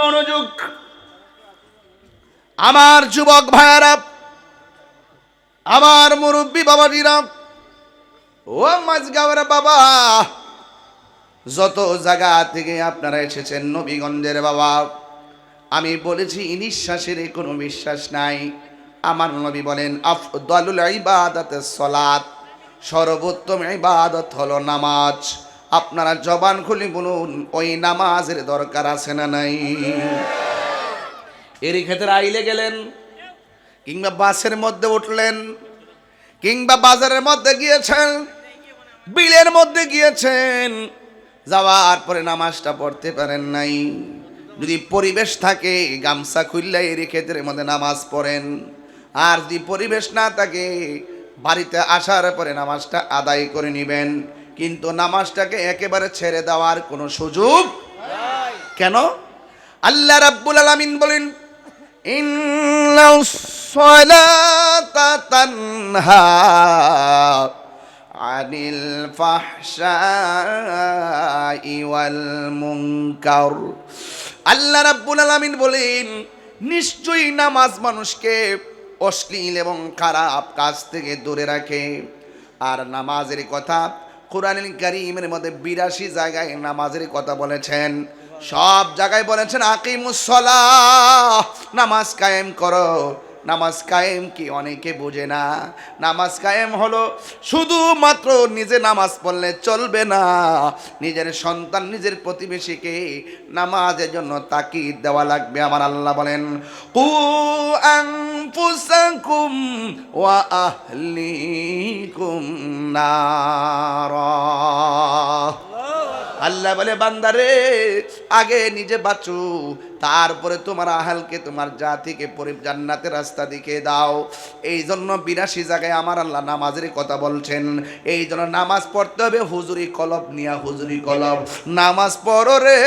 মনোযোগ। আমার যুবক ভাইয়ারা, আমার মুরব্বী বাবাজিরা, ও মাঝগাঁওয়ের বাবা, যত জায়গা থেকে আপনারা এসেছেন নবীগঞ্জের বাবা, আমি বলেছি নিঃশ্বাসের কোনো বিশ্বাস নাই। আমার নবী বলেন আফদালুল ইবাদাতিস সালাত, সর্বোত্তম ইবাদত হলো নামাজ। আপনারা জবান খুলে বলুন, ওই নামাজের দরকার আছে না নাই? এরই ক্ষেত্রে আইলে গেলেন, কিংবা বাসের মধ্যে উঠলেন, কিংবা বাজারের মধ্যে গিয়েছেন, বিলের মধ্যে গিয়েছেন, যাওয়ার পরে নামাজটা পড়তে পারেন নাই, যদি পরিবেশ থাকে গামছা খুললে এরই ক্ষেত্রের মধ্যে নামাজ পড়েন। আর যদি পরিবেশ না থাকে বাড়িতে আসার পরে নামাজটা আদায় করে নেবেন, কিন্তু নামাজটাকে একেবারে ছেড়ে দেওয়ার কোনো সুযোগ নাই। কেন? আল্লাহ রাব্বুল আলামিন বলেন, ইন্নাস সালাতা তানহা আনিল ফাহশাই ওয়াল মুনকার। আল্লাহ রাব্বুল আলামিন বলেন, নিশ্চয়ই নামাজ মানুষকে অশ্লীল এবং খারাপ কাজ থেকে দূরে রাখে। আর নামাজের কথা কুরআনুল কারীমের মধ্যে ৮২ জায়গায় নামাজের কথা বলেছেন। সব জায়গায় বলেছেন আকিমুস সালাহ, নামাজ কায়েম করো। নামাজ কায়েম কি অনেকে বোঝে না। নামাজ কায়েম হলো শুধুমাত্র নিজে নামাজ পড়লে চলবে না, নিজের সন্তান, নিজের প্রতিবেশীকে নামাজের জন্য তাকিদ দেওয়া লাগবে। আমার আল্লাহ বলেন, কু আনফুসাকুম ওয়া আহলিকুম নারা। আল্লাহ বলে, বান্দারে আগে নিজে বাঁচো, তারপরে তোমার আহালকে, তোমার জাতিকে জান্নাতের রাস্তা দেখিয়ে দাও। এই জন্য ৮২ জায়গায় আমার আল্লাহ নামাজের কথা বলছেন। এই জন্য নামাজ পড়তে হবে হুজুরি কলব নিয়া। হুজুরি কলব, নামাজ পড়ো রে,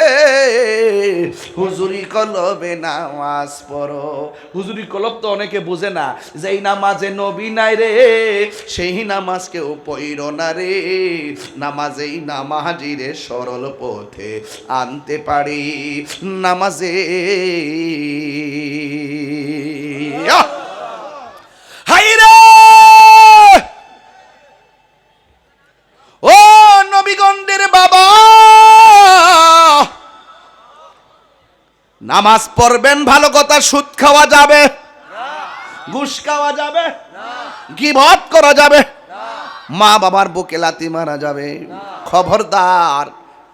হুজুরি কলবে নামাজ পড়ো। হুজুরি কলব তো অনেকে বোঝে না, যেই নামাজে নবী নাই রে, সেই নামাজ কেউ পড়ো না রে। নামাজেই নামাজি রে সরল পথে আনতে পারি। নামাজে হাইরে ও নবীগণের বাবা, নামাজ পড়বেন ভালো কথা। সুদ খাওয়া যাবে না, ঘুষ খাওয়া যাবে না, গীবত করা যাবে না, মা বাবার বুকে লাথি মারা যাবে না। খবরদার,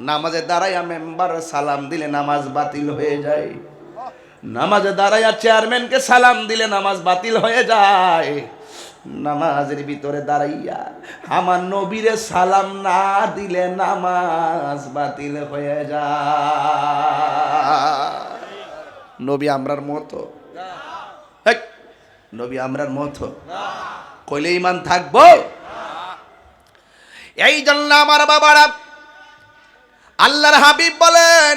নামাজে দাঁড়াইয়া মেম্বার সালাম দিলে নামাজ বাতিল হয়ে যায়। নামাজে দাঁড়াইয়া চেয়ারম্যানকে সালাম দিলে নামাজ বাতিল হয়ে যায়। নামাজের ভিতরে দাঁড়াইয়া আমার নবীরে সালাম না দিলে নামাজ বাতিল হয়ে যায়। নবী আমরার মতো? নবী আমরার মতো কইলে ঈমান থাকবো? এই জন্য আমার বাবারা, আল্লাহর হাবিব বলেন,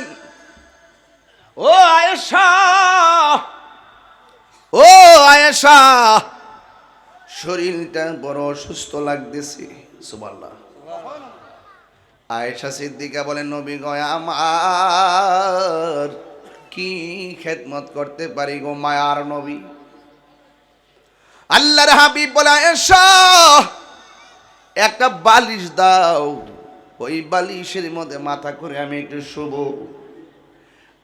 ও আয়েশা, ও আয়েশা, শরীরটা বড় অসুস্থ লাগতেছে। সুবহানাল্লাহ। আয়েশা সিদ্দিকা বলেন, নবী গো আমার কি খেদমত করতে পারি গো মায়ার নবী? আল্লাহর হাবিব বলে, আয়েশা একটা বালিশ দাও, ওই বালিশের মধ্যে মাথা করে আমি একটু শুব।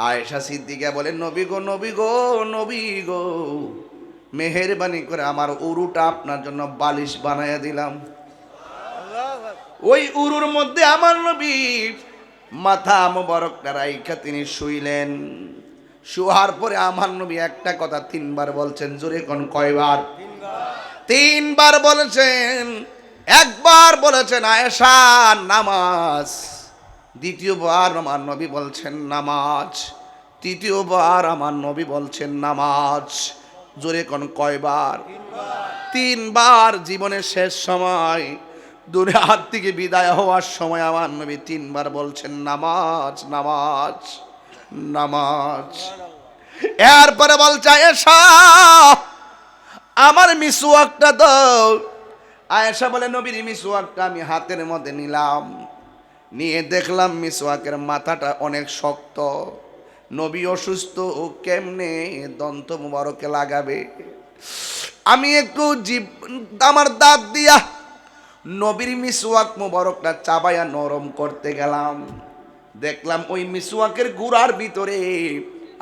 আয়েশা সিদ্দিকা বলেন, নবী গো, নবী গো, নবী গো, মেহেরবানি করে আমার উরুটা আপনার জন্য বালিশ বানাইয়া দিলাম। ওই উরুর মধ্যে আমার নবী মাথা মোবারকটা রাইখা তিনি শুইলেন। শোয়ার পরে আমার নবী একটা কথা ৩ বার বলছেন। জোরে কোন কয়বার? ৩ বার বলেছেন। একবার বলেছেন আয়েশা নামাজ, দ্বিতীয়বার আমার নবী বলছেন নামাজ, তৃতীয়বার আমার নবী বলছেন নামাজ। জোরে কোন কয়বার? ৩ বার। জীবনের শেষ সময়, দুনিয়া থেকে বিদায় হওয়ার সময় আমার নবী ৩ বার বলছেন নামাজ, নামাজ, নামাজ। এরপরে বলছে আয়েশা আমার মিসওয়াকটা দাও। আয়েশা বলে, নবীর মিসওয়াকটা আমি হাতের মধ্যে নিলাম, নিয়ে দেখলাম মিসওয়াকের মাথাটা অনেক শক্ত, নবী অসুস্থ, ও কেমনে দন্ত মুবারকে লাগাবে? আমি একটু জিভ আমার দাঁত দিয়া নবীর মিসওয়াক মুবারকটা চাবায়া নরম করতে গেলাম, দেখলাম ওই মিসওয়াকের গুড়ার ভিতরে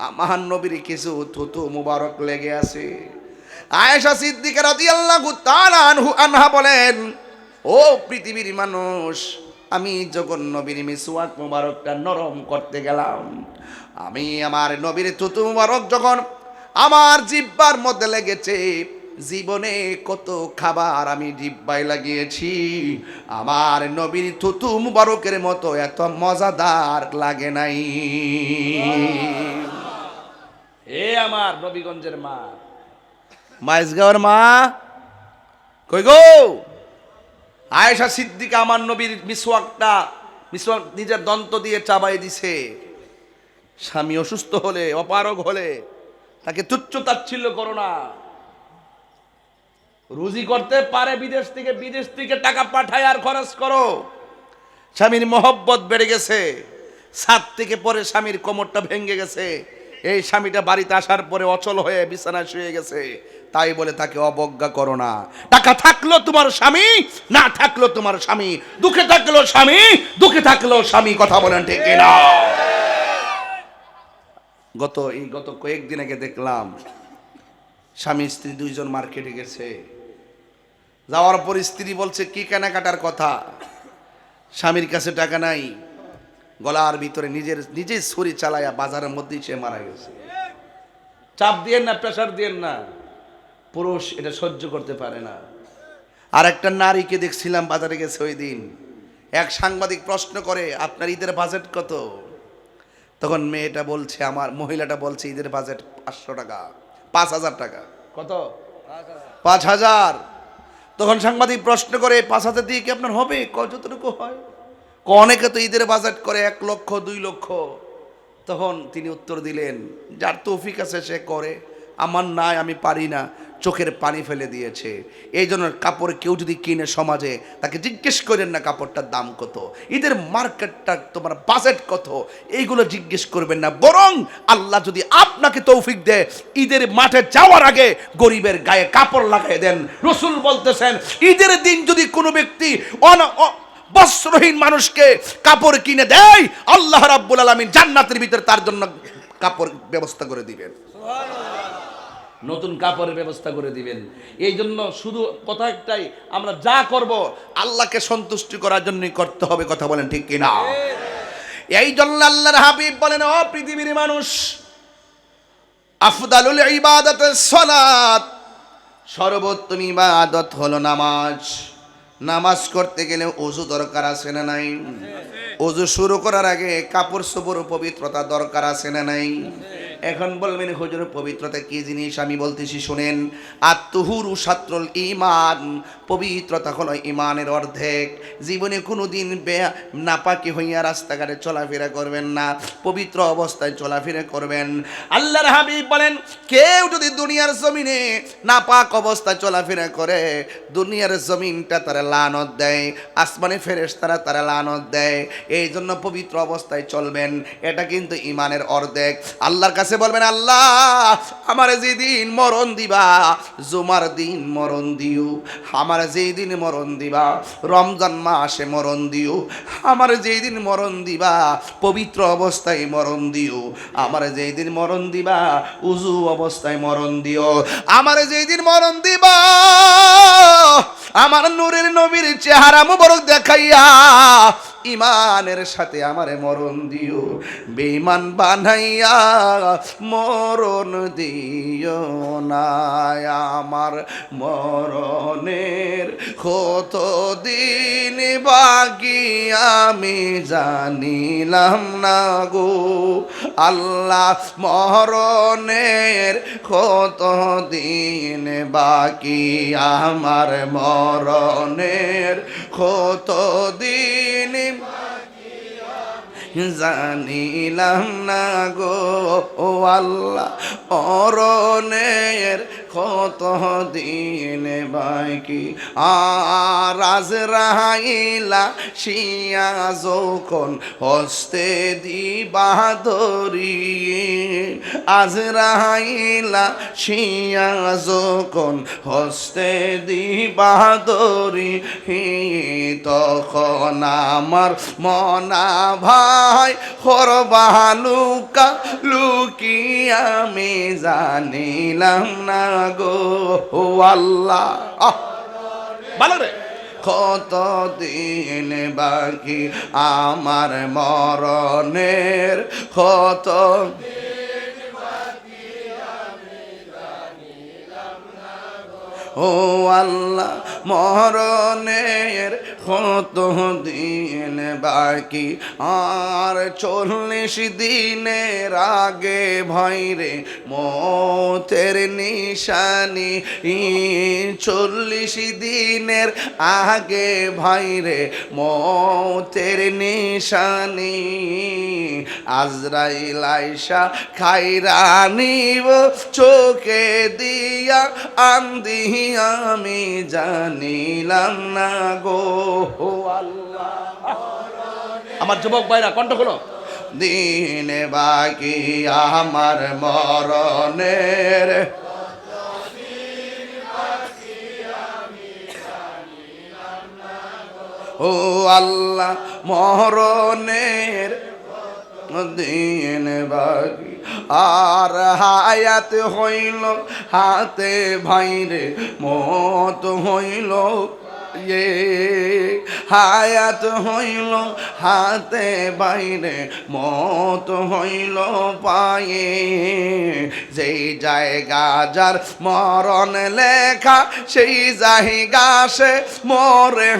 আমার নবীর কিছু থুতু মুবারক লেগে আছে। আয়েশা সিদ্দিকা রাদিয়াল্লাহু তাআলা আনহা বলেন, ও পৃথিবীর মানুষ, আমি যখন নবীর মিসওয়াক মুবারকটা নরম করতে গেলাম, আমি আমার নবীর থুতু মুবারক যখন আমার জিহ্বার মধ্যে লেগেছে, জীবনে কত খাবার আমি জিহ্বায় লাগিয়েছি, আমার নবীর থুতু মুবারকের মতো এত মজাদার লাগে নাই। এ আমার নবীগঞ্জের মা, মাইজগাঁওয়ের মা কই গো? আয়েশা সিদ্দিকা আমার নবীর মিসওয়াক নিজের দন্ত দিয়ে চাবাই দিছে। স্বামী অসুস্থ হলে, অপারগ হলে তাকে তুচ্ছ তাচ্ছিল্য করো না। রুজি করতে পারে বিদেশ থেকে টাকা পাঠায় আর খরচ করো। স্বামীর মহব্বত বেড়ে গেছে, ছাদ থেকে পরে স্বামীর কোমরটা ভেঙে গেছে, এই স্বামীটা বাড়িতে আসার পরে অচল হয়ে বিছানায় শুয়ে গেছে, তাই বলে তাকে অবজ্ঞা করো না। টাকা থাকলো তোমার স্বামী, না থাকলো তোমার স্বামী, দুঃখে থাকলো স্বামী, দুঃখে থাকলো স্বামী। কথা বলেন ঠিক না? গত কয়েকদিন আগে দেখলাম স্বামী স্ত্রী দুইজন মার্কেটে গেছে, যাওয়ার পর স্ত্রী বলছে কি কেনাকাটার কথা, স্বামীর কাছে টাকা নাই, গলার ভিতরে নিজের ছুরি চালায়া বাজারের মধ্যেই সে মারা গেছে। চাপ দিয়েন না, প্রেশার দিয়েন না, পুরুষ এটা সহ্য করতে পারে না। আর একটা নারীকে দেখছিলাম বাজারে গেছে ওই দিন, এক সাংবাদিক প্রশ্ন করে আপনার ঈদের বাজেট কত? তখন মেয়েটা বলছে, আমার মহিলাটা বলছে ঈদের বাজেট 500 টাকা, 5000 টাকা। কত? 5000। তখন সাংবাদিক প্রশ্ন করে 5000 দিয়ে কি আপনার হবে? কতটুকু হয়? অনেকে তো ঈদের বাজেট করে 1 লক্ষ 2 লক্ষ। তখন তিনি উত্তর দিলেন, যার তৌফিক আছে সে করে, আমার নাই, আমি পারি না। চোখের পানি ফেলে দিয়েছে। এই জন্য কাপড় কেউ যদি কিনে সমাজে, তাকে জিজ্ঞেস করেন না কাপড়টার দাম কত, ঈদের মার্কেটটা তোমার বাজেট কত, এইগুলো জিজ্ঞেস করবেন না। বরং আল্লাহ যদি আপনাকে তৌফিক দেয়, ঈদের মাঠে যাওয়ার আগে গরিবের গায়ে কাপড় লাগাই দেন। রাসূল বলতেছেন, ঈদের দিন যদি কোনো ব্যক্তি বস্ত্রহীন মানুষকে কাপড় কিনে দেয়, আল্লাহ রাব্বুল আলামিন জান্নাতের ভিতরে তার জন্য কাপড় ব্যবস্থা করে দিবেন, নতুন কাপড়ের ব্যবস্থা করে দিবেন। এই জন্য শুধু কথা একটাই, আমরা যা করব আল্লাহকে সন্তুষ্টি করার জন্যই করতে হবে। কথা বলেন ঠিক কিনা? এই জন্য আল্লাহর হাবিব বলেন, ও পৃথিবীর মানুষ, আফদালুল ইবাদাতুস সালাত, সর্বোত্তম ইবাদত হলো নামাজ। নামাজ করতে গেলে ওযু দরকার আছে না নাই? ওযু শুরু করার আগে কাপড় চোপড় পবিত্রতা দরকার আছে না নাই? এখন বলবেন হুজুর পবিত্রতা কি জিনিস? আমি বলতেছি শুনেন। আত-তুহুরু শাত্রুল ঈমান, পবিত্রতা হলো ঈমানের অর্ধেক। জীবনে কোনোদিন নাপাকি হইয়া রাস্তাঘাটে চলাফেরা করবেন না, পবিত্র অবস্থায় চলাফেরা করবেন। আল্লাহর হাবিব বলেন, কেউ যদি দুনিয়ার জমিনে নাপাক অবস্থায় চলাফেরা করে, দুনিয়ার জমিনটা তারা লানত দেয়, আসমানে ফেরেশতারা তারা লানত দেয়। এই জন্য পবিত্র অবস্থায় চলবেন, এটা কিন্তু ঈমানের অর্ধেক। আল্লাহর কাছে বলবেন, আল্লাহ আমার যেদিন মরণ দিবা, জুমার দিন মরণ দিও। আমার যেই দিন মরণ দিবা রমজান মাসে মরণ দিও। আমার যেই দিন মরণ দিবা পবিত্র অবস্থায় মরণ দিও। আমার যেই দিন মরণ দিবা উজু অবস্থায় মরণ দিও। আমার যেই দিন মরণ দিবা আমার নূরের নবীর চেহারা মুবারক দেখাইয়া ইমানের সাথে আমারে মরণ দিও। বেঈমান বানাইয়া মরণ দিও না। আমার মরণের কত দিন বাকি আমি জানিলাম না গো আল্লাহ। মরণের কত দিন বাকি আমার, মরণের কত দিন জানিলাম না গো আল্লাহ মরণের কত দিন বাকি আর আজরাইলা শিয়া যখন হস্তে দিবা ধরি আজরাইলা শিয়া যখন হস্তে দিবা ধরি তখন আমার মনা ভাই হরবা লুকা লুকি আমি জানিলাম না গো আল্লাহ ভালো রে কত দিন বাকি আমার মরণের কত ও আল্লাহ মরণের কত দিন বাকি আর 40 দিনের আগে ভয়রে মতের নিশানি 40 দিনের আগে ভয়রে মতের নিশানি আজরাইল আইসা খাইরা নিব চোখে দিয়া আন্দি আমি জানিলাম না গো আল্লাহ আমার যুবক ভাইরা কণ্ঠ খোলো দিন বাকি আমার মরণের ও আল্লাহ মরণের দিন বাকি আর হায়াত হইল হাতে ভাইরে মত হইল হায়াত হইল হাতে বাইরে মত হইল পায়ে যেই জায়গা যার মরণ লেখা সেই জায়গা সে মরে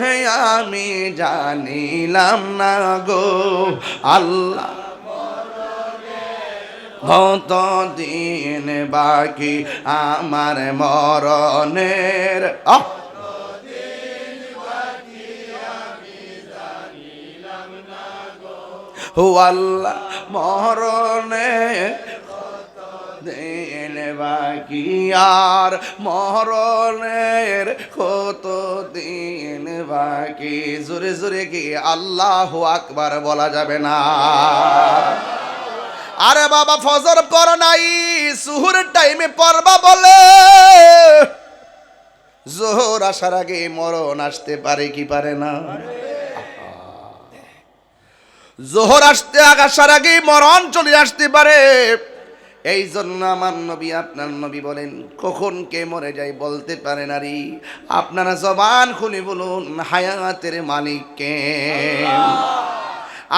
আমি জানিলাম না গো আল্লাহ কত দিন বাকি আমার মরণের ও আল্লাহ মরণের দিন বাকি আর মরণের কত দিন বাকি জোরে জোরে কি আল্লাহু আকবার বলা যাবে না আরে বাবা ফজর পর নাই সুহুর টাইমে পড়বা বলে জোহর আসার আগে মরণ আসতে পারে কি পারে না জোহর আসার আগে মরণ চলে আসতে পারে এই জন্য আমার নবী আপনার নবী বলেন কখন কে মরে যায় বলতে পারে নারী আপনারা জবান খুলে বলুন হায়াতের মালিক কে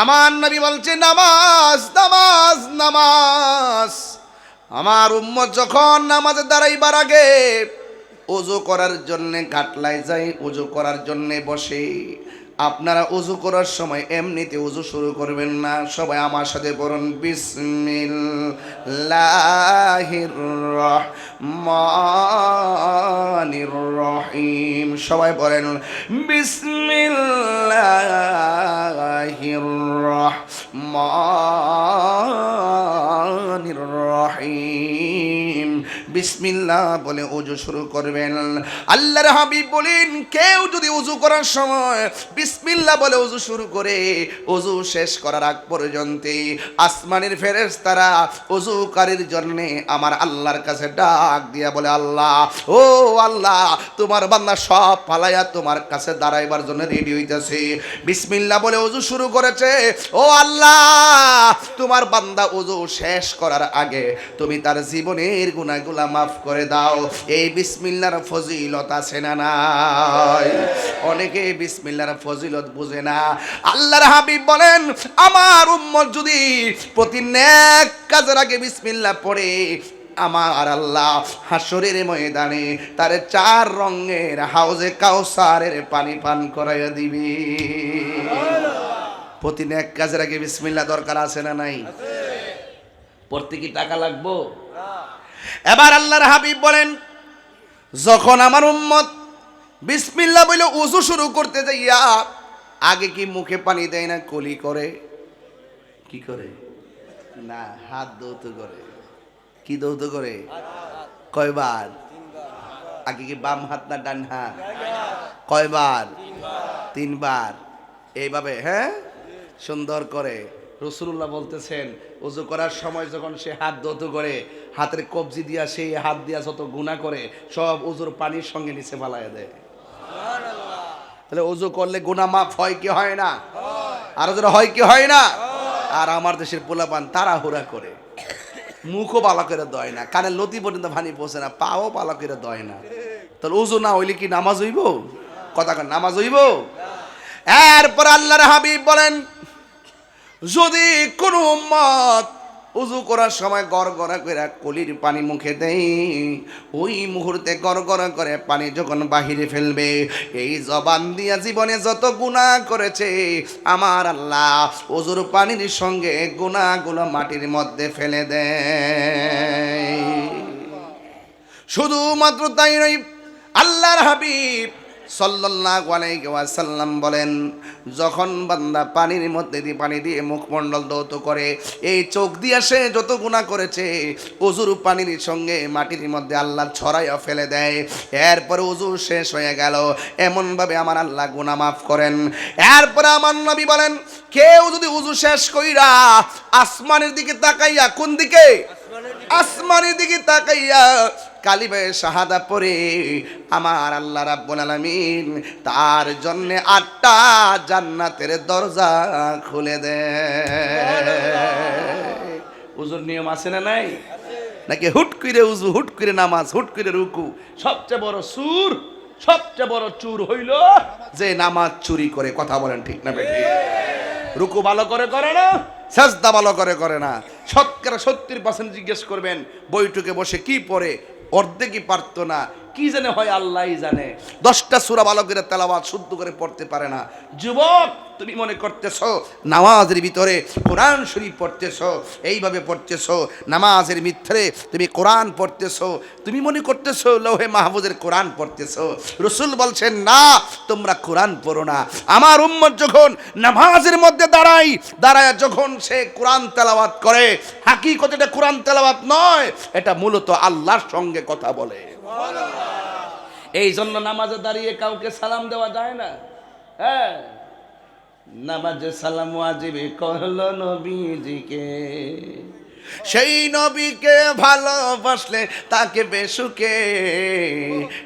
আমার নবী বলছে নামাজ নামাজ নামাজ আমার উম্মত যখন নামাজে দাঁড়াইবার আগে ওযু করার জন্য ঘাটলায় যায় ওযু করার জন্য বসে আপনারা ওযু করার সময় এমনিতে ওযু শুরু করবেন না সবাই আমার সাথে পড়ুন বিসমিল্লাহির রহমানির রহিম সবাই বলেন বিসমিল্লাহির রহমানির রহিম বিসমিল্লাহ বলে ওযু শুরু করবেন আল্লাহর হাবিব বলেন কেউ যদি ওযু করার সময় বিসমিল্লাহ বলে ওযু শুরু করে ওযু শেষ করার আগ পর্যন্ত আসমানের ফেরেশতারা ওযুকারীর জন্য আমার আল্লাহর কাছে ডাক দিয়া বলে আল্লাহ ও আল্লাহ তোমার বান্দা সব পালায়া তোমার কাছে দাঁড়াইবার জন্য রেডি হইতাছে বিসমিল্লাহ বলে ওযু শুরু করেছে ও আল্লাহ তোমার বান্দা ওযু শেষ করার আগে তুমি তার জীবনের গুনাহগুলো মাফ করে দাও এই বিসমিল্লাহর ফজিলত আছে না নাই অনেকে বিসমিল্লাহর ফজিলত বুঝে না আল্লাহর হাবিব বলেন আমার উম্মত যদি প্রতি নেক কাজের আগে বিসমিল্লাহ পড়ে আমার আল্লাহ হাসরের ময়দানে তার 4 রঙের হাউজে কাউসারের পানি পান করাইয়া দিবে প্রতি নেক কাজের আগে বিসমিল্লাহ দরকার আছে না নাই পড়তে কি টাকা লাগবে এবার আল্লাহর হাবিব বলেন যখন আমার উম্মত বিসমিল্লাহ বলে ওযু শুরু করতে যাইয়া আগে কি মুখে পানি দেয় না কলি করে কি করে না হাত ধৌত করে কি দৌত করে? কয়বার? আগে কি বাম হাত না ডান হাত? কয়বার? তিনবার। এইভাবে, হ্যাঁ, সুন্দর করে। রাসূলুল্লাহ বলতেছেন ওযু করার সময় যখন সে হাত দৌত করে, হাতের কবজি দিয়া সেই হাত দিয়া যত গুনাহ করে সব ওযুর পানির সঙ্গে নিচে ফালাইয়া দেয়। তাহলে ওযু করলে গুনাহ মাফ হয় কি হয় না? আর যারা হয় কি হয় না? আর আমার দেশের পোলাপান তাড়াহুড়া করে, মুখও ভালো করে দয় না, কানের লতি পর্যন্ত পানি পৌঁছে না, পাও ভালো করে দয় না। তাহলে ওযু না হইলে কি নামাজ হইব? কথা কন, নামাজ হইব? এরপর আল্লাহর হাবিব বলেন, যদি কোন উম্মত উযু করার সময় গড়গড়া করে কলির পানি মুখে দেয়, ওই মুহূর্তে গড়গড়া করে পানি যখন বাহিরে ফেলবে, এই জবান দিয়া জীবনে যত গুনাহ করেছে আমার আল্লাহ ওযুর পানির সঙ্গে গুনাহগুলো মাটির মধ্যে ফেলে দেয়। শুধুমাত্র তাই নয়, আল্লাহর হাবিব সাল্লাল্লাহু আলাইহি ওয়াসাল্লাম বলেন, যখন বান্দা পানির মধ্যে দিয়ে পানি দিয়ে মুখমণ্ডল ধৌত করে, এই চোখ দিয়ে সে যত গুনাহ করেছে ওযুর পানির সঙ্গে মাটির মধ্যে আল্লাহ ছড়াইয়া ফেলে দেয়। এরপরে ওযু শেষ হয়ে গেল, এমনভাবে আমার আল্লাহ গুনাহ মাফ করেন। এরপরে আমার নবী বলেন, কেউ যদি ওযু শেষ কইরা আসমানের দিকে তাকাইয়া, কোন দিকে? আসমানের দিকে তাকাইয়া কালিমায়ে শাহাদা পড়ে, আমার আল্লাহ রাব্বুল আলামিন তার জন্য 8টা জান্নাতের দরজা খুলে দেয়। ওযুর নিয়ম আছে না নাই? নাকি হুট করে উযু, হুট করে নামাজ, হুট করে রুকু? সবচেয়ে বড় সুর, সবচেয়ে বড় চুর হইল যে নামাজ চুরি করে। কথা বলেন ঠিক না বেঠিক? রুকু ভালো করে করে না, সাজদা ভালো করে করে না। শতকরা 70% জিজ্ঞেস করবেন বৈঠকে বসে কি পড়ে, অর্ধেকই পারতো না। কি জানে হয় আল্লাহই জানে। 10টা সূরা ভালো করে তেলাওয়াত শুদ্ধ করে পড়তে পারে না। যুবক, তুমি মনে করতেছো নামাজের ভিতরে কোরআন শরীফ পড়তেছো, এইভাবে পড়তেছো, নামাজের ভিতরে তুমি কোরআন পড়তেছো, তুমি মনে করতেছো লৌহে মাহফুজের কোরআন পড়তেছো। রাসূল বলছেন, না, তোমরা কোরআন পড়ো না। আমার উম্মত যখন নামাজের মধ্যে দাঁড়ায় যখন সে কোরআন তেলাওয়াত করে, হাকিকতে এটা কোরআন তেলাওয়াত নয়, এটা মূলত আল্লাহর সঙ্গে কথা বলে। এই জন্য নামাজে দাঁড়িয়ে কাউকে সালাম দেওয়া যায় না। হ্যাঁ, নামাজে সালাম ওয়াজিব করলো নবীজিকে, সেই নবীকে ভালোবাসলে তাকে বেসুকে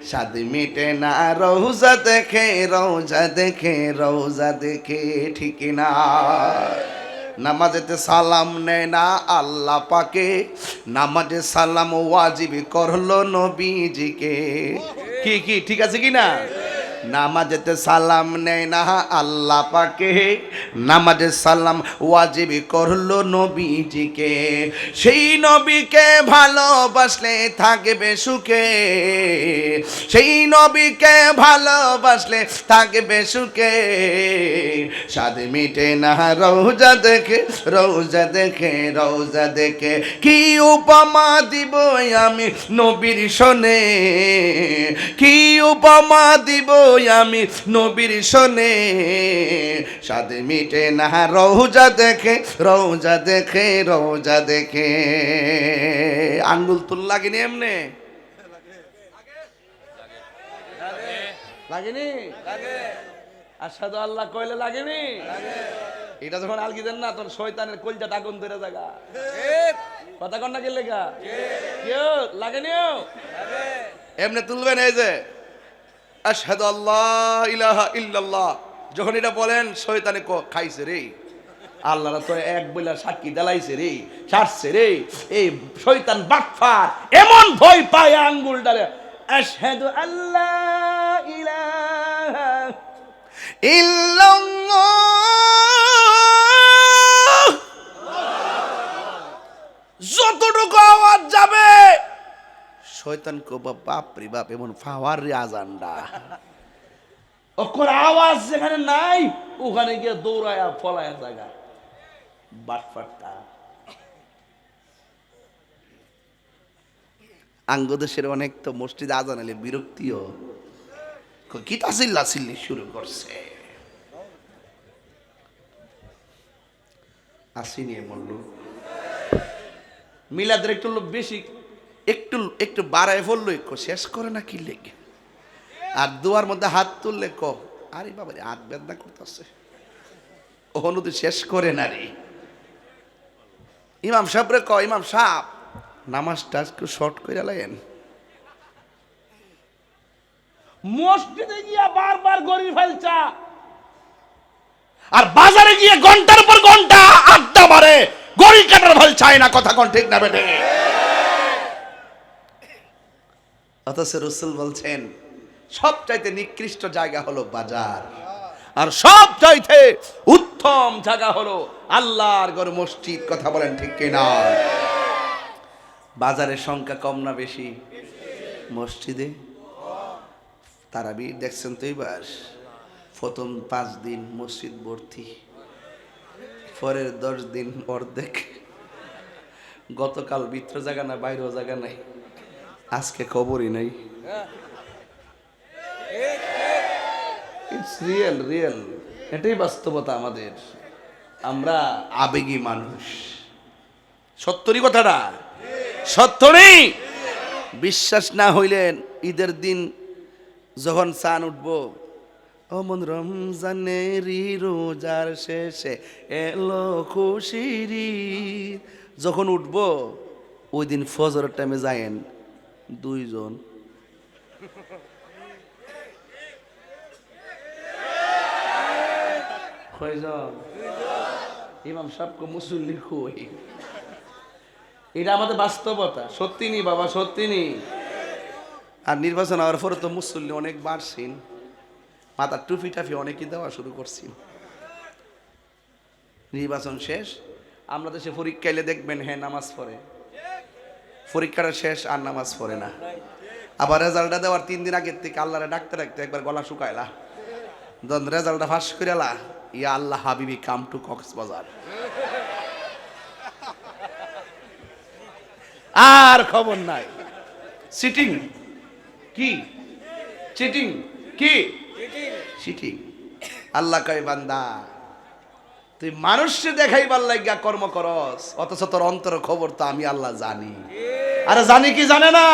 স্বাদ মিটে না রওজা দেখে, রওজা দেখে, রওজা দেখে। ঠিক না? নামাজেতে সালাম নেয় না আল্লাহ পাকে, নামাজে সালাম ওয়াজিব করলো নবীজিকে। কি ঠিক আছে কি না? নামাজেতে সালাম নেয় না আল্লাহ পাকে, নামাজে সালাম ওয়াজিব করলো নবীজিকে। সেই নবীকে ভালোবাসলে থাকবে সুখে, সেই নবীকে ভালোবাসলে থাকবে সুখে স্বাদ মিটে না রওজা দেখে, রওজা দেখে, রওজা দেখে। কি উপমা দিব আমি নবীর শোনে, কি উপমা দিব আমি নবীর শোনে স্বাদ মিটে না রওজা দেখে, রওজা দেখে, রওজা দেখে। আঙ্গুল তুল লাগেনি এমনে? লাগেনি? আশহাদু আল্লাহ কইলে লাগেনি? এটা যখন আলগি দেন না, তখন শয়তানের কলজাটা আগুন ধরে জায়গা। কথা কন না কে লেগা? কেউ লাগেনিও? এমনি তুলবেন, এই যে আশহাদু আল্লাহ ইলাহা ইল্লাল্লাহ, যখন এটা বলেন শয়তানে খাইছে রে, আল্লাহরা তো এক বইলা সাক্ষী দেলাইছে রে, ছাড়ছে রে। এই শয়তান বাটফার এমন ভয় পায় আঙ্গুল ডালে, আশহাদু আল্লাহ ইলাহা ইল্লাল্লাহ, যতটুকু আওয়াজ যাবে শয়তান কো বাপ রে বাপ, এমন ফাওয়ার রে আজানডা। ওর আওয়াজ যেখানে নাই ওখানে গিয়ে দৌড়ায়া ফলায়া জায়গা বাটফাটটা। আঙ্গদেশের অনেক তো মসজিদে আজান এলে বিরক্তিও, কিতা চিল্লা চিল্লি শুরু করছে। আসিনি এমন লোক, মিলাদের একটু বেশি একটু একটু বাড়ায় বললো শেষ করে না কি লেগে, আর দুয়ার মধ্যে হাত তুললে আরে বাবা রে হাত বেদনা করতেছে, অনুদি শেষ করে না রে। ইমাম সাহেব রে ইমাম সাহেব নামাজটা একটু শর্ট করে লাগেন। মসজিদে গিয়া বারবার গড়ি ফেলছা, আর বাজারে গিয়ে ঘন্টার পর ঘন্টা আড্ডা মারে, গড়ি কাটার ফল চায় না। কথা কোন ঠিক না বেটে? অথচ রাসূল বলছেন সবচাইতে নিকৃষ্ট জায়গা হলো বাজার, আর সবচাইতে উত্তম জায়গা হলো আল্লাহর ঘর মসজিদ। কথা বলেন ঠিক কিনা? বাজারের সংখ্যা কম না বেশি? মসজিদে তারাবি দেখছেন তো এবার প্রথম 5 দিন মসজিদ ভর্তি, পরের 10 দিন অর্ধেক, গতকাল ভিতরে জায়গা না বাইরেও জায়গা নাই, আজকে খবরই নাই। ইটস রিয়েল রিয়েল, এটাই বাস্তবতা আমাদের। আমরা আবেগী মানুষ। সত্যরই কথাটা সত্য নেই। বিশ্বাস না হইলেন ঈদের দিন যখন চান উঠবো, অমন রমজানেরই রোজার শেষে এলো খুশির ঈদ, যখন উঠবো ওই দিন ফজরের টাইমে যায়েন 2 জন, কয়জন? ইমাম সাহেবকে মুসল্লি কই? এটা আমাদের বাস্তবতা। সত্যি নি বাবা, সত্যি নি। আর নির্বাচন হওয়ার পরে তো মুসল্লি অনেক বাড়ছেন, মাথার টুপি টাফি অনেকই দেওয়া শুরু করছি। নির্বাচন শেষ, আমরা দেশে পরীক্ষা এলে দেখবেন হ্যাঁ নামাজ পড়ে, পরীক্ষাটা শেষ আর নামাজ পড়ে না। আবার রেজাল্টটা দেওয়ার 3 দিন আগের থেকে আল্লাহরে ডাকতে ডাকতে একবার গলা শুকাইলা, যখন রেজাল্টটা ফাঁস করে এলা, ইয়া আল্লাহ হাবিবি কাম টু কক্সবাজার, আর খবর নাই। সিটিং কি? চিটিং কি? চিটিং। আল্লাহ কয় বান্দা তুই মানুষকে দেখাইবার লাগিয়া কর্ম করস, অথচ তোর অন্তর খবর তো আমি আল্লাহ জানি। আরে জানি কি জানে না?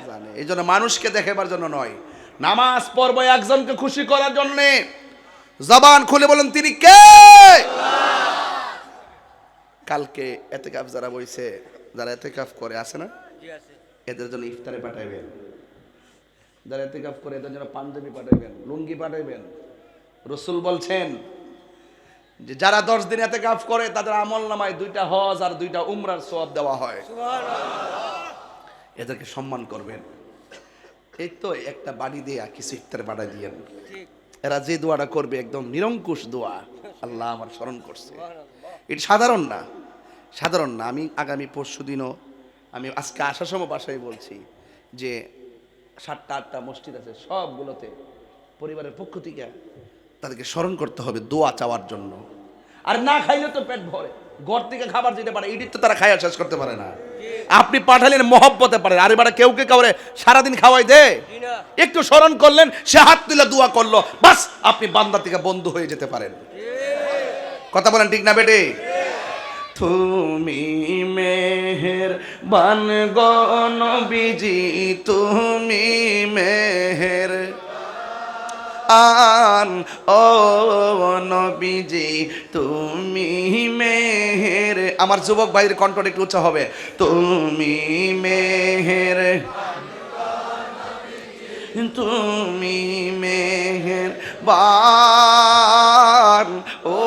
জানে। এই জন্য মানুষকে দেখাবার জন্য নয়, নামাজ পড়বো একজনকে খুশি করার জন্যে। জবান খুলে বলেন তিনি কে? কালকে এতেকাফ যারা বইছে, যারা এতেকাফ করে আছে না, এদের জন্য ইফতারে পাঠাইবেন। যারা এতেকাফ করে এদের জন্য পাঞ্জাবি পাঠাইবেন, লুঙ্গি পাঠাইবেন। রাসূল বলছেন যে যারা 10 দিন এতেকাফ করে তাদের আমল নামায় 2টা হজ আর 2টা উমরার সওয়াব দেওয়া হয়। এদেরকে সম্মান করবেন। এই তো একটা বাড়ি দেয়া কিছু ইফতারে পাঠাই দিয়েন। এরা যে দোয়াটা করবে একদম নিরঙ্কুশ দোয়া, আল্লাহ আমার স্মরণ করছে, এটা সাধারণ না, সাধারণ না। আমি আগামী পরশুদিনও, আমি আজকে আসার সময় বাসায় বলছি যে 7টা 8টা মসজিদ আছে, সবগুলোতে পরিবারের পক্ষ থেকে তাদেরকে স্মরণ করতে হবে দোয়া চাওয়ার জন্য। আর না খাইলে তো পেট ভরে, ঘর থেকে খাবার যেতে পারে, এটি তো তারা খাইয়া শেষ করতে পারে না। আপনি পাঠালেন মহব্বতে পারে, আরে বাড়া কেউ কে কাউরে সারাদিন খাওয়াই দে? একটু স্মরণ করলেন, সে হাত তুলে দোয়া করলো, বাস আপনি বান্দা থেকে বন্ধু হয়ে যেতে পারেন। কথা বলেন ঠিক না বেটে? তুমি মেহেরবান গো নবীজি, তুমি মেহের আন ও নবীজি, তুমি মেহের। আমার যুবক ভাইয়ের কণ্ঠটা একটু উচ্চ হবে। তুমি মেহের, তুমি মেহেরবান ও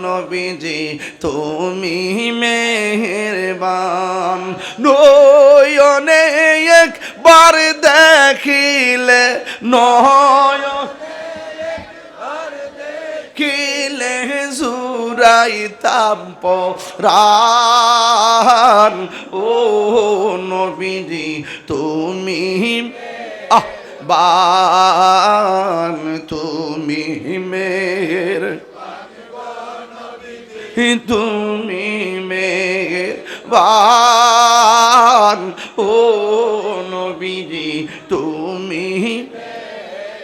নবীজি, তুমি মেহেরবান। নয়নে একবার দেখিলে, নয়নে জুরাইতাম পরাণ ও নবীজি, তুমি বান, তুমি মের, তুমি মেহেরবান ও নবীজি, তুমি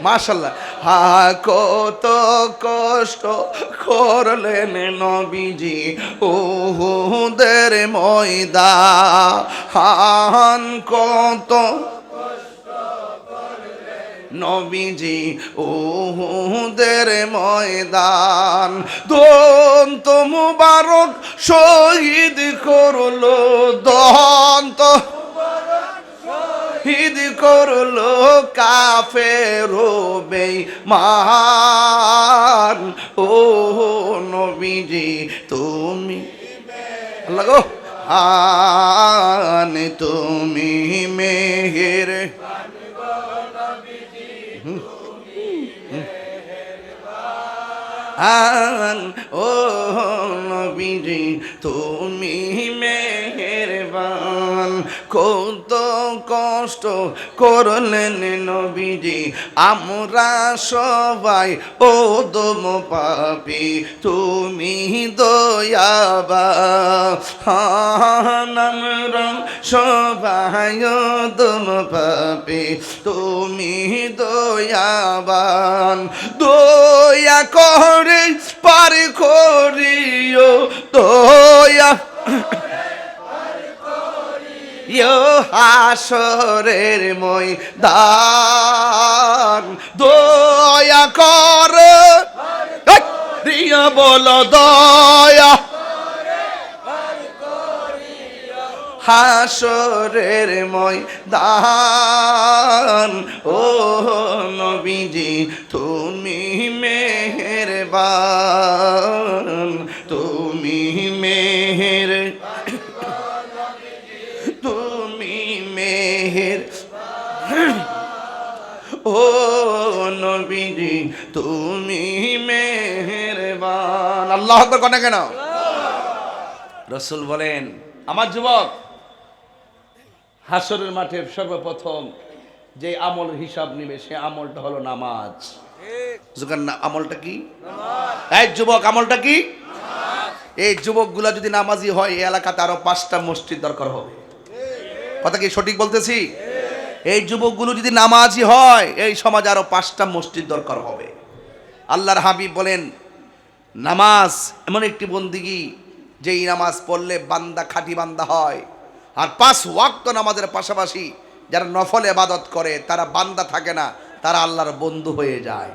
মাশাল্লাহ। হা কত কষ্ট করলেন নবীজি উহুদের ময়দান, কত নবীজি উহুদের ময়দান, দন্ত মুবারক শহীদ করলো, দন্ত ঈদ করলো কাফের বেঈমান। ও নবীজি তুমি আল্লাহ গো আন, তুমি মেহের আন, ও নবীজি তুমি মেহেরবান। কত কষ্ট করলেন নবীজি আমরা সবাই ওদম পাপী, তুমি দয়াবান। আমরা সবাই ওদম পাপী, তুমি দয়াবান। দয়া করে পার করিও, দয়া হাসরের ময়দান, দয়া করে দিয়া বলো দয়া হাসরের ময়দান। ও নবীজি তুমি মেহেরবান, তুমি মেহের, তুমি মেহের, ও নবীজি তুমি মেহেরবান। আল্লাহু আকবার কোন কেন? রাসূল বলেন আমার যুবক, হাসরের মাঠে সর্বপ্রথম যে আমল হিসাব নিবে সে আমলটা হলো নামাজ। আমলটা কি? এই যুবক আমলটা কি? এই যুবকগুলা যদি নামাজি হয় এই এলাকাতে আরো 5টা মসজিদ দরকার হবে। কথা কি সঠিক বলতেছি? এই যুবকগুলো যদি নামাজি হয় এই সমাজে আরো 5টা মসজিদ দরকার হবে। আল্লাহর হাবিব বলেন নামাজ এমন একটি বন্দিগি যেই নামাজ পড়লে বান্দা খাঁটি বান্দা হয়। আর 5 ওয়াক্ত নামাজের পাশাপাশি যারা নফল ইবাদত করে তারা বান্দা থাকে না, তারা আল্লাহর বন্ধু হয়ে যায়।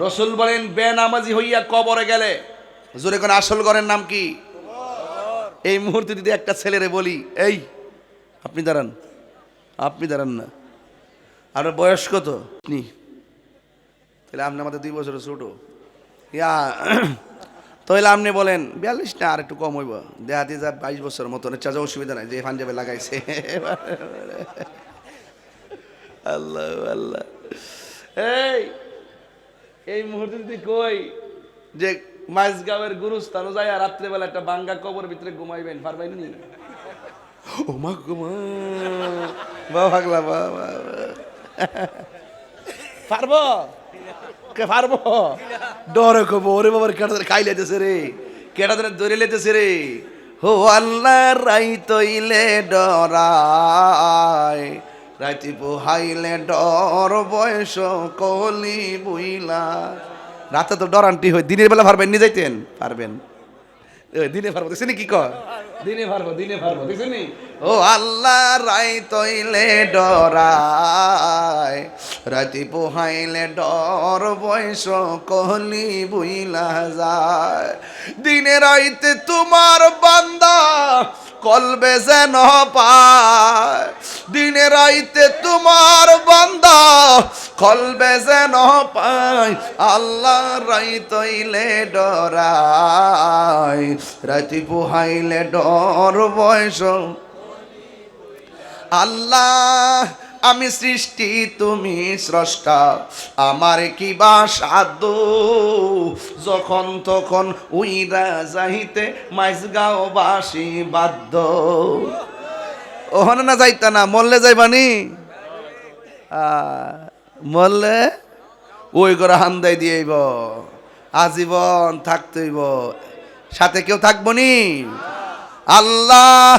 রাসূল বলেন বেনামাজি হইয়া কবরে গেলে, জোরে কোন আসল ঘরের নাম কি? এই মুহূর্তে যদি একটা ছেলেরে বলি এই আপনি দাঁড়ান, আপনি দাঁড়ান না, আপনার বয়স কত? আপনি তাহলে আপনি আমাদের 2 বছরের ছোট, ইয়া তাহলে আপনি বলেন 42 না আর একটু কম হইব, দেহা দিয়ে যা 22 বছর মতন, চাচা অসুবিধা নাই যে পাঞ্জাবে লাগাইছে। আল্লাহ আল্লাহ। এই মুহূর্তে যদি কই যে মাইজগাঁওয়ের গুরুস্থানও যায় আর রাত্রেবেলা একটা বাঙ্গা কবর ভিতরে ঘুমাইবেন, পারবেন নি? ও মা ঘুমা বাবা পাগলা বাবা, পারবো কে পারবো? ডরে কব ওরে বাবার কেটা খাই লেতেছে রে, কেটা ধরে লেতেছে রে। হো আল্লাহ রাই তৈলে ডরায়, রাইতি পোহাইলে ডর বয়স কলি বুইলা। রাতে তো ডরান্টি হয়, দিনের বেলা পারবেন নি যাইতেন? পারবেন, দিনে পারবো দেখছেন কি কর, দিনে পারবো দেখছেন। ও আল্লাহ রাই তৈলে ডরায়, রাতি পোহাইলে ডর বয়স কলি বুইলা যায়। দিনে রাইতে তোমার বান্দা কলবে যেন পায়, দিনে রাইতে তোমার বান্দা কলবে যেন পায়। আল্লাহ রাই তৈলে ডরায়, রাতি পোহাইলে ডর বয়স। আল্লাহ আমি সৃষ্টি তুমি স্রষ্টা, আমার কি বা সাধ্য, যখন তখন উইরা যাইতে মাইজগাঁও বাসি বাধ্য। ওখানে না যাইতা না, মরলে যাইবানি, মরলে ওই করে হান্দাই দিয়েইব, আজীবন থাকতেইব, সাথে কেউ থাকবো নি। আল্লাহ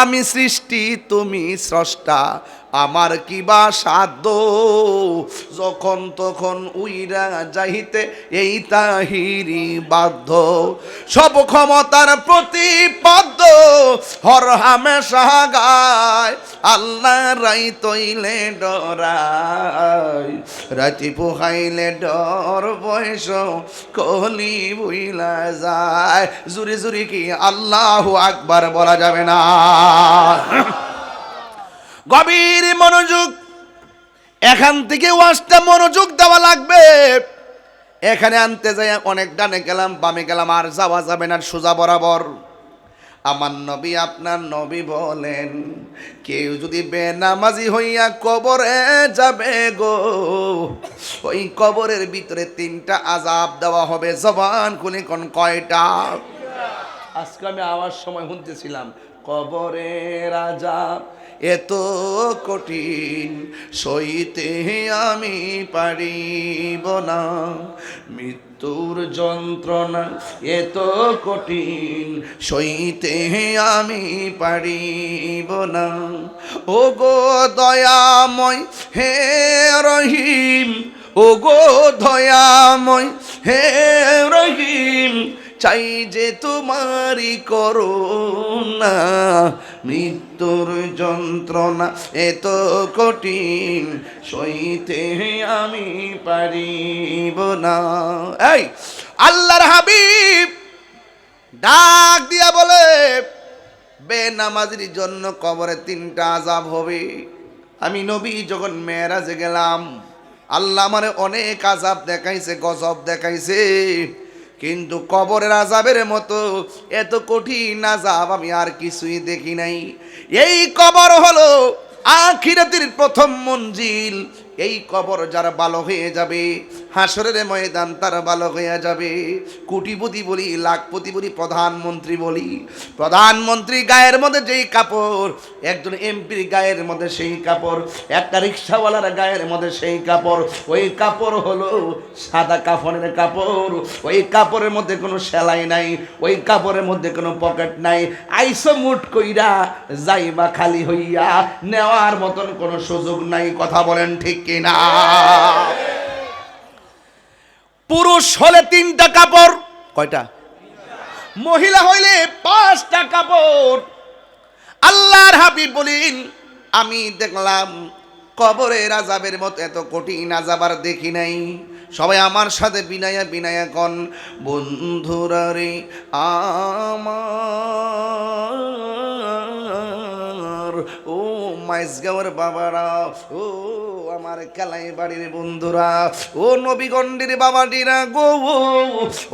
আমি সৃষ্টি তুমি স্রষ্টা, আমার কিবা সাধ্য, যখন তখন উইরা যাইতে এই তাহিরি বাধ্য, সব ক্ষমতার প্রতিপাদ্য হর হামেশা গায়, আল্লাহ রাই তৈলে ডরাই, রাতি পোহাইলে ডর বয়স কলি বুইলা যায়। জুরি জুরি কি আল্লাহু আকবার বলা যাবে না? গভীর মনোযোগ, এখান থেকে ওয়াজটা মনোযোগ দেওয়া লাগবে। এখানে আনতে যাই অনেক ডানে গেলাম বামে গেলাম, আর যাওয়া যাবে না সোজা বরাবর। আমার নবী আপনার নবী বলেন, কেউ যদি বেনামাজি হইয়া কবরে যাবে গো, ওই কবরের ভিতরে 3টা আযাব দেওয়া হবে। জবান খুলে কোন কয়টা? আজকে আমি আওয়াজ সময় শুনতেছিলাম, কবরের আযাব এত কঠিন সইতে আমি পারিব না, মৃত্যুর যন্ত্রণা এত কঠিন সইতে আমি পারিব না। ও গো দয়াময় হে রহিম, ও গো দয়াময় হে রহিম, চাই যে তোমারই করুণা, মৃত্যুর যন্ত্রণা এত কঠিন সইতে আমি পারিব না। এই আল্লাহর হাবিব ডাক দিয়া বলে, বেনামাজির জন্য কবরে 3টা আযাব হবে। আমি নবী যখন মেরাজে গেলাম, আল্লাহ আমারে অনেক আযাব দেখাইছে, গজব দেখাইছে, কিন্তু কবরের আযাবের মতো এত কঠিন আযাব আমি আর কিছুই দেখি নাই। এই কবর হলো আখিরাতের প্রথম মঞ্জিল। এই কবর যারা ভালো হয়ে যাবে, হাসরের ময়দান তার ভালো হয়ে যাবে। কোটিপতি বলি, লাখপতি বলি, প্রধানমন্ত্রী বলি, প্রধানমন্ত্রী গায়ের মধ্যে যেই কাপড়, একজন এমপির গায়ের মধ্যে সেই কাপড়, একটা রিক্সাওয়ালার গায়ের মধ্যে সেই কাপড়, ওই কাপড় হলো সাদা কাফনের কাপড়। ওই কাপড়ের মধ্যে কোনো সেলাই নাই, ওই কাপড়ের মধ্যে কোনো পকেট নাই। আইসো মুট কইরা যাইবা খালি হইয়া, নেওয়ার মতন কোনো সুযোগ নাই। কথা বলেন ঠিক কিনা? পুরুষ হলে 3টা কাপড়, কয়টা? মহিলা হইলে 5টা কাপড়। আল্লাহর হাবিব বলেন, আমি দেখলাম কবরের আযাবের মতো এত কঠিন আযাব আর দেখি নাই। সবাই আমার সাথে বিনায়া বিনায়া কন, বন্ধুরা রে আমার, ও মাইজগাঁওয়ের বাবারা, ও আমার কালাই বাড়ির বন্ধুরা, ও নবীগণ্ডের বাবাটিরা গো,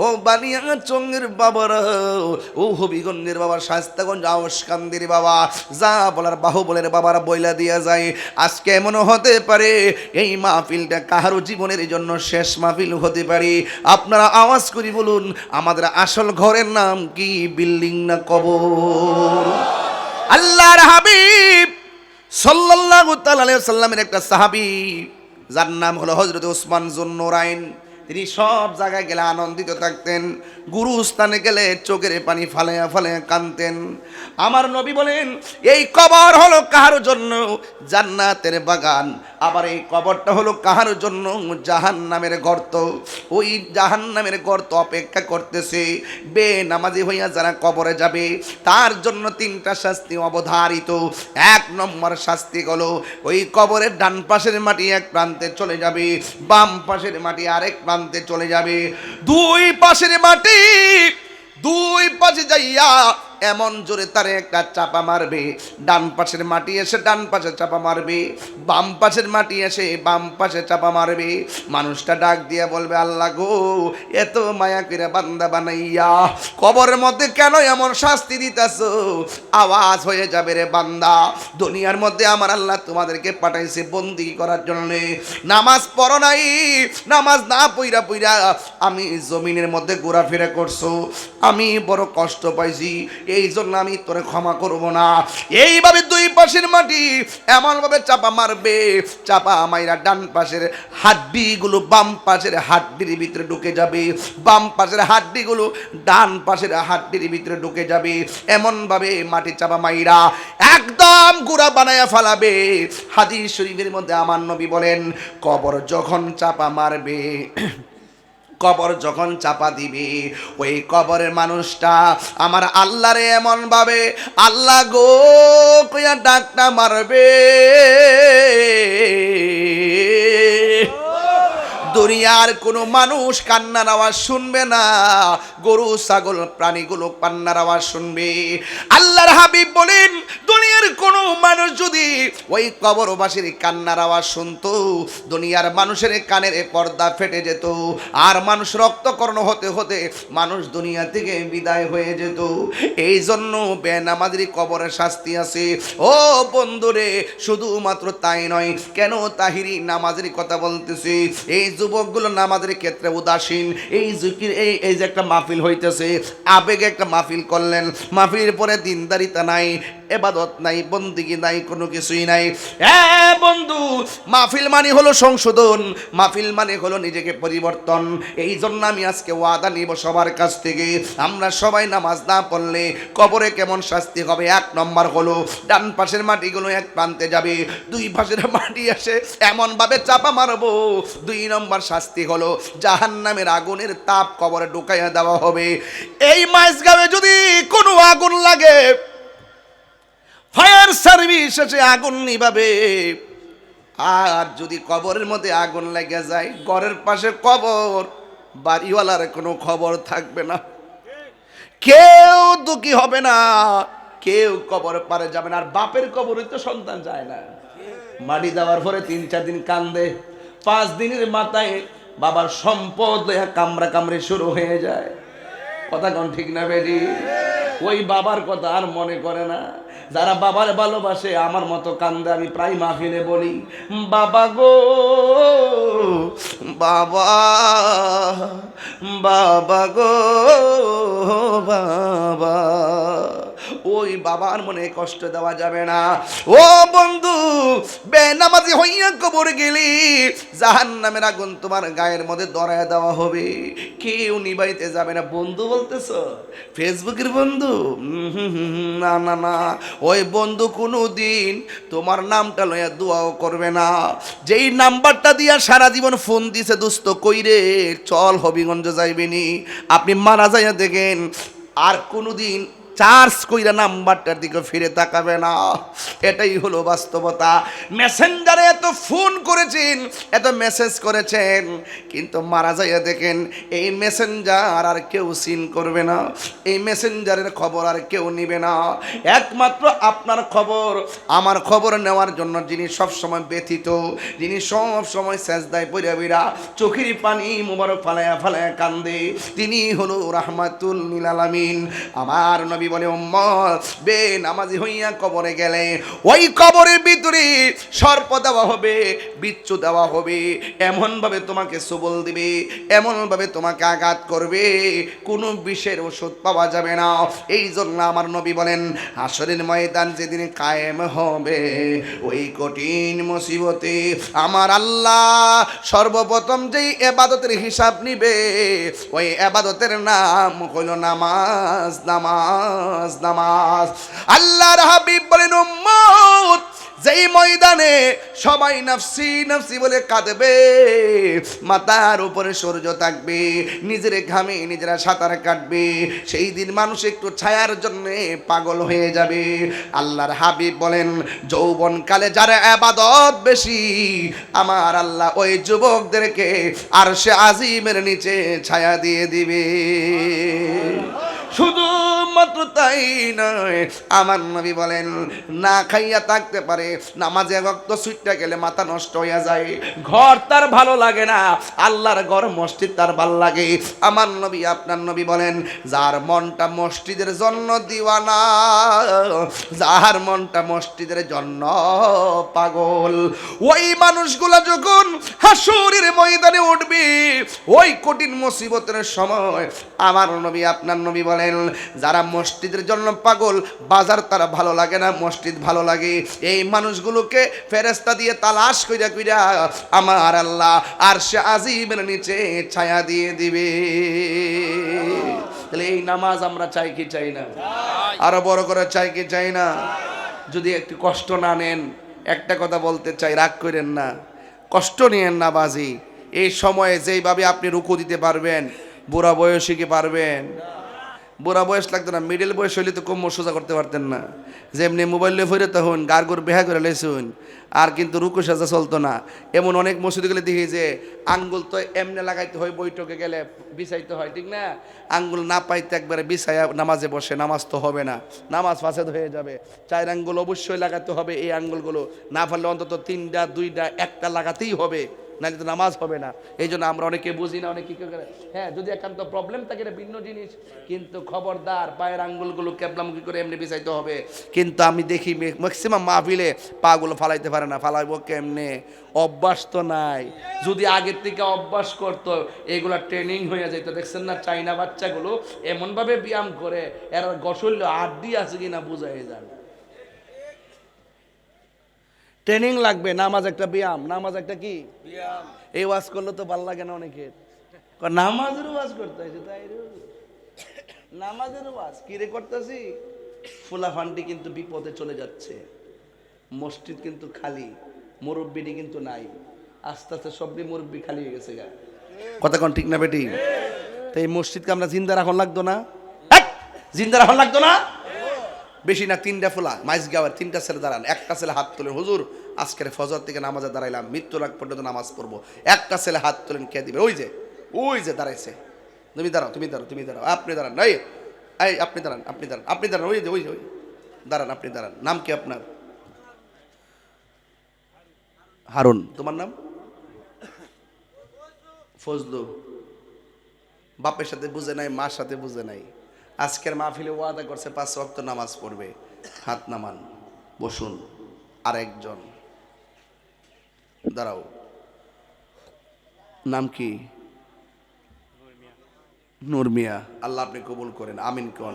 ও বানিয়া চঙ্গের বাবারা, ও হবিগঞ্জের বাবা, শাস্তাগঞ্জ আওসকান্দির বাবা, যা বলার বাহুবলের বাবারা বইলা দিয়া যায়। আজকে এমনও হতে পারে এই মাহফিলটা কাহারও জীবনের জন্য শেষ মাহফিল হতে পারে। আপনারা আওয়াজ করি বলুন, আমাদের আসল ঘরের নাম কি, বিল্ডিং না কবর? আল্লাহর হাবিব সাল্লাল্লাহু তাআলা আলাইহি ওয়াসাল্লামের একটা সাহাবী, যার নাম হলো হযরত ওসমান যুন্নুরাইন, তিনি সব জায়গায় গেলে আনন্দিত থাকতেন, গুরুস্থানে গেলে চোখের পানি ফালাইয়া ফালাইয়া কাঁদতেন। আমার নবী বলেন, এই কবর হলো কাহার জন্য জান্নাতের বাগান, আবার এই কবরটা হলো কাহার জন্য জাহান্নামের গর্ত। ওই জাহান্নামের গর্ত অপেক্ষা করতেছে বেনামাজি হইয়া যারা কবরে যাবে, তার জন্য 3টা শাস্তি অবধারিত। 1 নম্বর শাস্তি হলো, ওই কবরের ডান পাশের মাটি এক প্রান্তে চলে যাবে, বাম পাশের মাটি আরেক প্রান্তে চলে যাবে। 2 পাশের মাটি 2 পাশে যাইয়া এমন জোরে তারে একটা চাপা মারবে, ডান পাশের মাটি এসে ডান পাশে চাপা মারবে, বাম পাশের মাটি এসে বাম পাশে চাপা মারবে। মানুষটা ডাক দিয়ে বলবে, আল্লাহ গো, এত মায়া করে বান্দা বানাইয়া কবরের মধ্যে কেন এমন শাস্তি দিতেছো? আওয়াজ হয়ে যাবে, রে বান্দা, দুনিয়ার মধ্যে আমার আল্লাহ তোমাদেরকে পাঠাইছে বন্দি করার জন্য। নামাজ পড়ো নাই, নামাজ না পইরা পইরা আমি জমিনের মধ্যে ঘোরাফেরা করছো, আমি বড় কষ্ট পাইছি, এই জন্য আমি তোরে ক্ষমা করব না। এইভাবে 2 দুই পাশের মাটি এমন ভাবে চাপা মারবে, চাপা মাইরা ডান পাশের হাড্ডিগুলো বাম পাশের হাড্ডির ভিতরে ঢুকে যাবে, বাম পাশের হাড্ডিগুলো ডান পাশের হাড্ডির ভিতরে ঢুকে যাবে। এমন ভাবে মাটি চাপা মাইরা একদম গুড়া বানায়া ফালাবে। হাদিস শরীফের মধ্যে আমার নবী বলেন, কবর যখন চাপা মারবে, কবর যখন চাপা দিবে, ওই কবরের মানুষটা আমার আল্লাহরে এমন ভাবে আল্লাহ গো কইয়া ডাকটা মারবে, দুনিয়ার কোনো মানুষ কান্নার আওয়াজ শুনবে না, গরু ছাগল প্রাণীগুলো কান্নার আওয়াজ শুনবে। আল্লাহর হাবিব বলেন, দুনিয়ার কোনো মানুষ যদি ওই কবরবাসীর কান্নার আওয়াজ শুনতো, দুনিয়ার মানুষের কানের পর্দা ফেটে যেত, আর মানুষ রক্তকর্ণ হতে হতে মানুষ দুনিয়া থেকে বিদায় হয়ে যেত। এই জন্য বেনামাজির কবরের শাস্তি আছে। ও বন্ধুরে, শুধুমাত্র তাই নয়, কেন তাহিরি নামাজের কথা বলতেছি, এই যুবকগুলো নামাজের ক্ষেত্রে উদাসীন। এই জিকির এই যে একটা মাহফিল হইতেছে, আবেগে একটা মাহফিল করলেন, মাহফিলের পরে দিনদারিতা নাই, এবাদত নাই, বন্দিগি নাই, কোনো কিছুই নাই। বন্ধু, মাহফিল মানে হলো সংশোধন, মাহফিল মানে হলো নিজেকে পরিবর্তন। এই জন্য আমি আজকে ওয়াদা নিব সবার কাছ থেকে, আমরা সবাই নামাজ না পড়লে কবরে কেমন শাস্তি হবে। এক নম্বর হলো ডান পাশের মাটিগুলো এক প্রান্তে যাবে, দুই পাশের মাটি এসে এমন ভাবে চাপা মারবো। দুই নম্বর শাস্তি হলো জাহান্নামের আগুনের তাপ কবরে ঢুকাইয়া দেওয়া হবে। এই মাঝগাঁয়ে যদি কোনো আগুন লাগে, ফায়ার সার্ভিস এসে আগুন নিভাবে। আর যদি কবরের মধ্যে আগুন লেগে যায়, ঘরের পাশে কবর, বাড়িওয়ালার কোনো খবর থাকবে না, কেউ দুঃখী হবে না, কেউ কবর পারে যাবে না। আর বাপের কবরে তো সন্তান যায় না, মাটি দেওয়ার পরে 3-4 দিন কান্দে, 5 দিনের মাথায় বাবার সম্পদ লইয়া কামড়া কামড়ে শুরু হয়ে যায়। কথা কোন ঠিক না বেরি? ওই বাবার কথা আর মনে করে না। যারা বাবার ভালোবাসে আমার মতো কান্দে। আমি প্রায় মাহফিলে বলি, বাবা গো বাবা, বাবা গো বাবা, ওই বাবার মনে কষ্ট দেওয়া যাবে না। ও বন্ধু, বেনামাজি হইয়া কবর গেলি, জাহান্নামের আগুন তোমার গায়ের মধ্যে ধরায় দেওয়া হবে, কেউ নিবাইতে যাবে না। বন্ধু বলতেছো, ফেসবুকের বন্ধু? না না না, ওই বন্ধু কোনো দিন তোমার নামটা লইয়া দোয়াও করবে না। যেই নাম্বারটা দিয়া সারা জীবন ফোন দিছে, দোস্ত কইরে চল হবিগঞ্জ যাইবেনি, আপনি মারা যাইয়া দেখেন আর কোনোদিন চার্জ কইরা নাম্বারটার দিকে ফিরে তাকাবে না। এটাই হলো বাস্তবতা। মেসেঞ্জারে এত ফোন করেছেন, এত মেসেজ করেছেন, কিন্তু মারা যাইয়া দেখেন এই মেসেঞ্জার আর কেউ সিন করবে না, এই মেসেঞ্জারের খবর আর কেউ নিবে না। একমাত্র আপনার খবর, আমার খবর নেওয়ার জন্য যিনি সবসময় ব্যথিত, যিনি সব সময় সেজদায় পড়িয়া বিরা চোখের পানি মুবারক ফালায়া ফালায়া কান্দে, তিনি হলো রাহমাতুল লিল আলামিন। আমার নবী বলে, উম্মত বেনামাজি হইয়া কবরে গেলে ওই কবরের ভিতরে সর্প দেওয়া হবে, বিচ্ছু দেওয়া হবে, এমন ভাবে তোমাকে সবল দিবে, এমন ভাবে তোমাকে আঘাত করবে, কোনো বিষের ওষুধ পাওয়া যাবে না। এই জন্য আমার নবী বলেন, হাসরের ময়দান যেদিন কায়েম হবে, ওই কঠিন মুসিবতে আমার আল্লাহ সর্বপ্রথম যেই ইবাদতের হিসাব নিবে, ওই ইবাদতের নাম হলো নামাজ। নামাজ নামাজ। আল্লাহর হাবিব বলেন, উম্মত যেই ময়দানে সবাই নাফসি নাফসি বলে কাঁদবে, মাথার উপরে সূর্য থাকবে, নিজের ঘামে নিজেরা সাঁতার কাটবে, সেই দিন মানুষ একটু ছায়ার জন্য পাগল হয়ে যাবে। আল্লাহর হাবিব বলেন, যৌবনকালে যারা ইবাদত বেশি, আমার আল্লাহ ওই যুবকদেরকে আরশে আজিমের নিচে ছায়া দিয়ে দিবে। শুধুমাত্র তাই নয়, আমার নবী বলেন, না খাইয়া থাকতে পারে, নামাজে ওয়াক্ত ছুটতে গেলে মাথা নষ্ট হইয়া যায়, ঘর তার ভালো লাগে না, আল্লাহর ঘর মসজিদ তার ভালো লাগে। আমার নবী, আপনার নবী বলেন, যার মনটা মসজিদের জন্য দিওয়ানা, যার মনটা মসজিদের জন্য পাগল, ওই মানুষগুলা যখন হাসরের ময়দানে উঠবে, ওই কঠিন মুসিবতের সময় আমার নবী, আপনার নবী বলেন, যারা মসজিদের জন্য পাগল, বাজার তারা ভালো লাগে না, মসজিদ ভালো লাগে। এই মানুষগুলোকে ফেরেশতা দিয়ে তালাশ কইরা কইরা আমার আল্লাহ আরশে আজিমের নিচে ছায়া দিয়ে দিবে। তাহলে এই নামাজ আমরা চাই কি চাই না? আরো বড় করে চাই কি চাই না? যদি একটু কষ্ট না নেন, একটা কথা বলতে চাই, রাগ করেন না, কষ্ট নিয়েন না বাজি। এই সময়ে যেইভাবে আপনি রুকু দিতে পারবেন, বুড়া বয়সে কি পারবেন? বুড়া বয়স লাগতো না, মিডিল বয়স হইলে তো কোমর সোজা করতে পারতেন না। যেমনি মোবাইল ফিরে তখন গারগুর বেহা করে লেছুন, আর কিন্তু রুকু সাজা চলতো না। এমন অনেক মসজিদে গেলে দেখি যে আঙ্গুল তো এমনি লাগাইতে হয়, বৈঠকে গেলে বিছাইতে হয়, ঠিক না? আঙ্গুল না পাইতে একবারে বিছাইয়া নামাজে বসে, নামাজ তো হবে না, নামাজ ফাসাদ হয়ে যাবে। 4 আঙ্গুল অবশ্যই লাগাতে হবে। এই আঙ্গুলগুলো না পারলে অন্তত 3টা 2টা 1টা লাগাতেই হবে, নাহলে তো নামাজ হবে না। এই জন্য আমরা অনেকে বুঝি না, অনেকে কি করে, হ্যাঁ যদি একান্ত প্রবলেম থাকে এটা ভিন্ন জিনিস, কিন্তু খবরদার পায়ের আঙ্গুলগুলো কেবলামুখী করে এমনি বিছাইতে হবে। কিন্তু আমি দেখি ম্যাক্সিমাম মাহফিলে পাগুলো ফালাইতে পারে না, ফালাইবো কেমনে? অভ্যাস তো নাই। যদি আগের থেকে অভ্যাস করতো, এগুলা ট্রেনিং হয়ে যেত। দেখছেন না চাইনা বাচ্চাগুলো এমনভাবে ব্যায়াম করে, এরা গসল আড্ডি আছে কিনা বুঝাই যান। ট্রেনিং লাগবে। নামাজ একটা ব্যায়াম, নামাজ একটা কি ব্যায়াম। এই ওয়াজ করলে তো ভালো লাগে না অনেকের, নামাজের ওয়াজ করতে হয়েছে, তাই রে নামাজের ওয়াজ কি রে করতেছি। ফুলাফান্ডি কিন্তু বিপদে চলে যাচ্ছে, মসজিদ কিন্তু খালি, মুরব্বিটি কিন্তু নাই। আস্তে আস্তে সবই মুরব্বি খালি হয়ে গেছে গা। কথা কোন ঠিক না বেটি? তো এই মসজিদকে আমরা জিন্দা রাখন লাগতো না? জিন্দা রাখন লাগতো না? বেশি না 3টা ফুলা মাইজ গাওয়ার 3টা ছেলে দাঁড়ান, একটা ছেলে হাত তোলেন, হুজুর আজকের ফজর থেকে নামাজে দাঁড়াইলাম, মৃত্যুর আগ পর্যন্ত নামাজ পড়বো। একটা ছেলে হাত তোলেন, কে দিবে? ওই যে দাঁড়াইছে। তুমি দাঁড়াও, তুমি দাঁড়াও, তুমি দাঁড়াও, আপনি দাঁড়ান, এই আপনি দাঁড়ান, আপনি দাঁড়ান, আপনি দাঁড়ান, ওই দাঁড়ান, আপনি দাঁড়ান। নাম কি আপনার? হারুন। তোমার নাম? ফজলু। বাপের সাথে বুঝে নাই, মার সাথে বুঝে নাই। আজকের মাহফিলে ওয়াদা করছে 5 ওয়াক্ত নামাজ পড়বে। হাত নামান, বসুন। আরেকজন দাঁড়াও, নাম কি? নূর মিয়া। আল্লাহ আপনি কবুল করেন, আমিন কোন।